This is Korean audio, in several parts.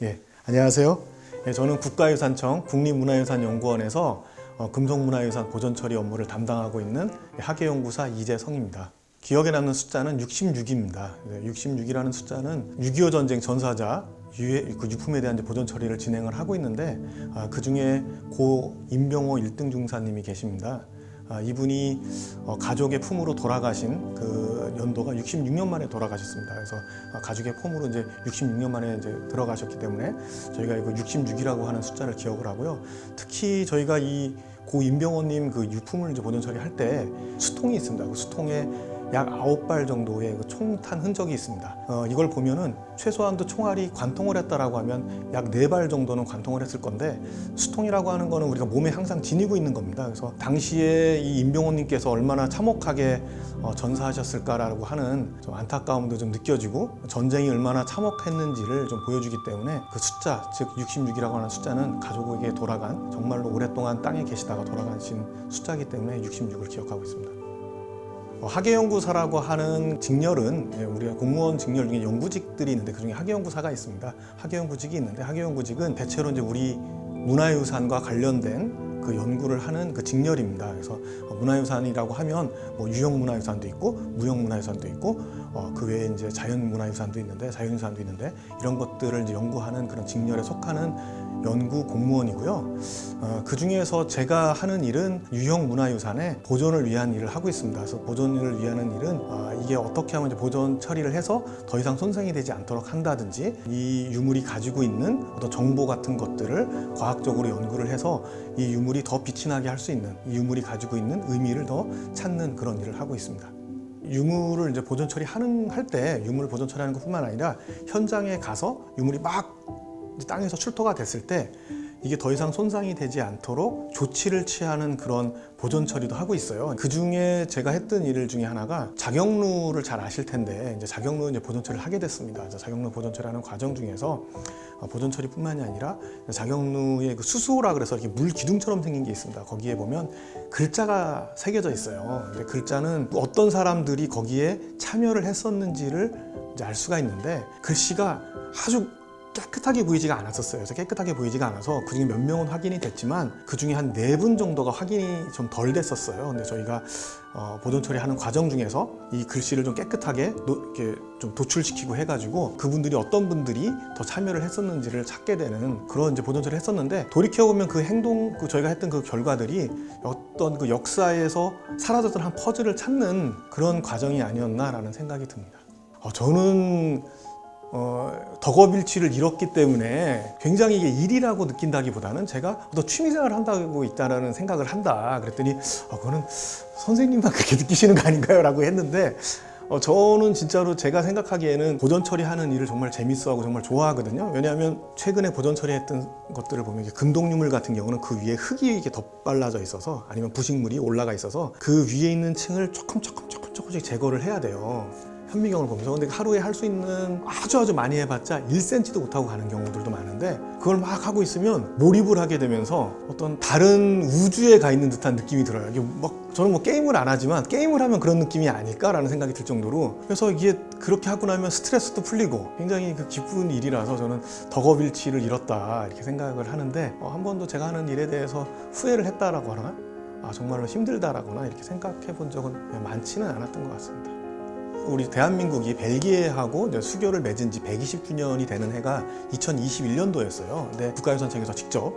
예, 안녕하세요. 예, 저는 국가유산청 국립문화유산연구원에서 금속문화유산 보존처리 업무를 담당하고 있는 학예연구사 이재성입니다. 기억에 남는 숫자는 66입니다. 66이라는 숫자는 6.25 전쟁 전사자 그 유품에 대한 보존 처리를 진행을 하고 있는데 그 중에 고 임병호 1등 중사님이 계십니다. 이분이 가족의 품으로 돌아가신 그 연도가 66년 만에 돌아가셨습니다. 그래서 가족의 품으로 이제 66년 만에 이제 들어가셨기 때문에 저희가 이거 66이라고 하는 숫자를 기억을 하고요. 특히 저희가 이 고 임병호님 그 유품을 이제 보존 처리할 때 수통이 있습니다. 그 수통에 약 9발 정도의 그 총탄 흔적이 있습니다. 이걸 보면은 최소한도 총알이 관통을 했다라고 하면 약 4발 정도는 관통을 했을 건데 수통이라고 하는 거는 우리가 몸에 항상 지니고 있는 겁니다. 그래서 당시에 이 임병호님께서 얼마나 참혹하게 전사하셨을까라고 하는 좀 안타까움도 좀 느껴지고 전쟁이 얼마나 참혹했는지를 좀 보여주기 때문에 그 숫자, 즉 66이라고 하는 숫자는 가족에게 돌아간 정말로 오랫동안 땅에 계시다가 돌아가신 숫자이기 때문에 66을 기억하고 있습니다. 학예연구사라고 하는 직렬은 우리가 공무원 직렬 중에 연구직들이 있는데 그중에 학예연구사가 있습니다. 학예연구직이 있는데 학예연구직은 대체로 이제 우리 문화유산과 관련된 그 연구를 하는 그 직렬입니다. 그래서 문화유산이라고 하면 뭐 유형문화유산도 있고 무형문화유산도 있고 그 외에 이제 자연문화유산도 있는데 자연유산도 있는데 이런 것들을 이제 연구하는 그런 직렬에 속하는 연구 공무원이고요. 그 중에서 제가 하는 일은 유형문화유산의 보존을 위한 일을 하고 있습니다. 그래서 보존을 위한 일은 이게 어떻게 하면 이제 보존 처리를 해서 더 이상 손상이 되지 않도록 한다든지 이 유물이 가지고 있는 어떤 정보 같은 것들을 과학적으로 연구를 해서 이 유물이 더 빛이 나게 할 수 있는 이 유물이 가지고 있는 의미를 더 찾는 그런 일을 하고 있습니다. 유물을 이제 보존 처리할 때 유물을 보존 처리하는 것뿐만 아니라 현장에 가서 유물이 막 땅에서 출토가 됐을 때 이게 더 이상 손상이 되지 않도록 조치를 취하는 그런 보존 처리도 하고 있어요. 그 중에 제가 했던 일 중에 하나가 자경루를 잘 아실 텐데 이제 자경루 이제 보존 처리를 하게 됐습니다. 자경루 보존 처리하는 과정 중에서 보존 처리뿐만이 아니라 자경루의 그 수소라 그래서 이렇게 물 기둥처럼 생긴 게 있습니다. 거기에 보면 글자가 새겨져 있어요. 근데 글자는 어떤 사람들이 거기에 참여를 했었는지를 이제 알 수가 있는데 글씨가 아주 깨끗하게 보이지가 않았었어요. 그래서 깨끗하게 보이지가 않아서 그중에 몇 명은 확인이 됐지만 그중에 한 4분 정도가 확인이 좀 덜 됐었어요. 근데 저희가 보존 처리하는 과정 중에서 이 글씨를 좀 깨끗하게 이렇게 좀 도출시키고 해가지고 그분들이 어떤 분들이 더 참여를 했었는지를 찾게 되는 그런 이제 보존 처리를 했었는데 돌이켜보면 그 행동, 저희가 했던 그 결과들이 어떤 그 역사에서 사라졌던 한 퍼즐을 찾는 그런 과정이 아니었나라는 생각이 듭니다. 저는 덕업일치를 잃었기 때문에 굉장히 이게 일이라고 느낀다기보다는 제가 어떤 취미생활을 한다고 있다는 생각을 한다. 그랬더니 그거는 선생님만 그렇게 느끼시는 거 아닌가요? 라고 했는데 저는 진짜로 제가 생각하기에는 보존 처리하는 일을 정말 재밌어하고 정말 좋아하거든요. 왜냐하면 최근에 보존 처리했던 것들을 보면 금속유물 같은 경우는 그 위에 흙이 이렇게 덧발라져 있어서 아니면 부식물이 올라가 있어서 그 위에 있는 층을 조금씩 제거를 해야 돼요. 현미경을 보면서. 근데 하루에 할 수 있는 아주 많이 해봤자 1cm도 못하고 가는 경우들도 많은데 그걸 막 하고 있으면 몰입을 하게 되면서 어떤 다른 우주에 가 있는 듯한 느낌이 들어요. 이게 저는 뭐 게임을 안 하지만 게임을 하면 그런 느낌이 아닐까라는 생각이 들 정도로 그래서 이게 그렇게 하고 나면 스트레스도 풀리고 굉장히 그 기쁜 일이라서 저는 덕업일치를 잃었다 이렇게 생각을 하는데 한 번도 제가 하는 일에 대해서 후회를 했다라고 하나? 정말로 힘들다라거나 이렇게 생각해 본 적은 많지는 않았던 것 같습니다. 우리 대한민국이 벨기에하고 수교를 맺은 지 120주년이 되는 해가 2021년도였어요. 근데 국가유산청에서 직접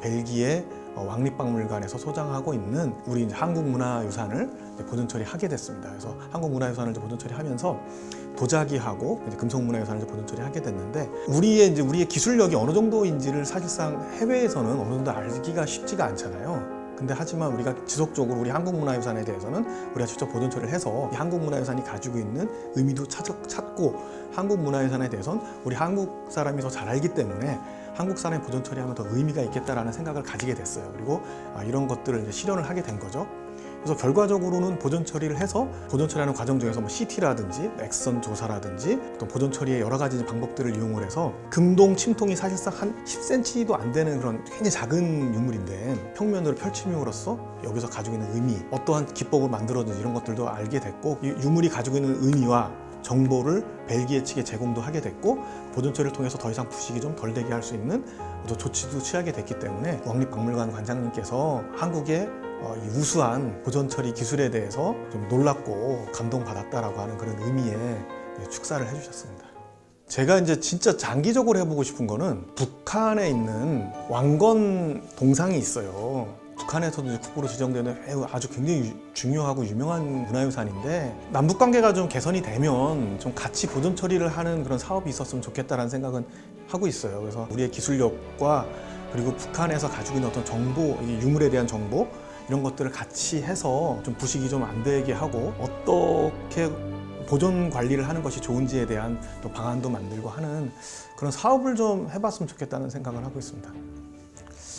벨기에 왕립박물관에서 소장하고 있는 우리 한국문화유산을 보존 처리하게 됐습니다. 그래서 한국문화유산을 보존 처리하면서 도자기하고 금속문화유산을 보존 처리하게 됐는데 우리의 기술력이 어느 정도인지를 사실상 해외에서는 어느 정도 알기가 쉽지가 않잖아요. 근데 하지만 우리가 지속적으로 우리 한국문화유산에 대해서는 우리가 직접 보존 처리를 해서 이 한국문화유산이 가지고 있는 의미도 찾고 한국문화유산에 대해서는 우리 한국 사람이 더 잘 알기 때문에 한국 사람이 보존 처리하면 더 의미가 있겠다라는 생각을 가지게 됐어요. 그리고 이런 것들을 이제 실현을 하게 된 거죠. 그래서 결과적으로는 보존 처리를 해서 보존 처리하는 과정 중에서 CT라든지 엑선 조사라든지 또 보존 처리의 여러 가지 방법들을 이용을 해서 금동 침통이 사실상 한 10cm도 안 되는 그런 굉장히 작은 유물인데 평면으로 펼침으로써 여기서 가지고 있는 의미, 어떠한 기법을 만들었는지 이런 것들도 알게 됐고 이 유물이 가지고 있는 의미와 정보를 벨기에 측에 제공도 하게 됐고 보존 처리를 통해서 더 이상 부식이 좀 덜 되게 할 수 있는 또 조치도 취하게 됐기 때문에 국립박물관 관장님께서 한국의 이 우수한 보존 처리 기술에 대해서 좀 놀랍고 감동받았다라고 하는 그런 의미의 축사를 해주셨습니다. 제가 이제 진짜 장기적으로 해보고 싶은 거는 북한에 있는 왕건 동상이 있어요. 북한에서도 이제 국보로 지정되는 아주 굉장히 중요하고 유명한 문화유산인데 남북 관계가 좀 개선이 되면 좀 같이 보존 처리를 하는 그런 사업이 있었으면 좋겠다라는 생각은 하고 있어요. 그래서 우리의 기술력과 그리고 북한에서 가지고 있는 어떤 정보, 이 유물에 대한 정보 이런 것들을 같이 해서 좀 부식이 좀 안 되게 하고 어떻게 보존 관리를 하는 것이 좋은지에 대한 또 방안도 만들고 하는 그런 사업을 좀 해봤으면 좋겠다는 생각을 하고 있습니다.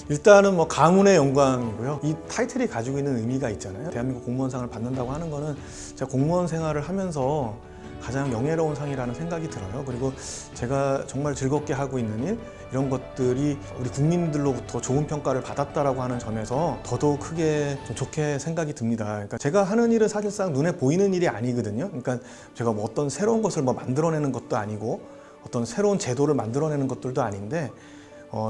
일단은 뭐 가문의 영광이고요. 이 타이틀이 가지고 있는 의미가 있잖아요. 대한민국 공무원상을 받는다고 하는 거는 제가 공무원 생활을 하면서 가장 영예로운 상이라는 생각이 들어요. 그리고 제가 정말 즐겁게 하고 있는 일 이런 것들이 우리 국민들로부터 좋은 평가를 받았다라고 하는 점에서 더더욱 크게 좀 좋게 생각이 듭니다. 그러니까 제가 하는 일은 사실상 눈에 보이는 일이 아니거든요. 그러니까 제가 뭐 어떤 새로운 것을 뭐 만들어내는 것도 아니고 어떤 새로운 제도를 만들어내는 것들도 아닌데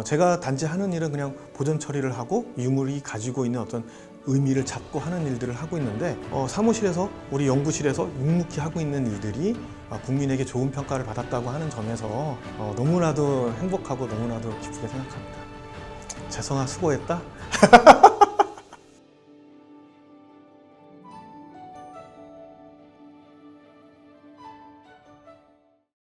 제가 단지 하는 일은 그냥 보존 처리를 하고 유물이 가지고 있는 어떤 의미를 잡고 하는 일들을 하고 있는데 사무실에서 우리 연구실에서 묵묵히 하고 있는 일들이 국민에게 좋은 평가를 받았다고 하는 점에서 너무나도 행복하고 너무나도 기쁘게 생각합니다. 재성아 수고했다.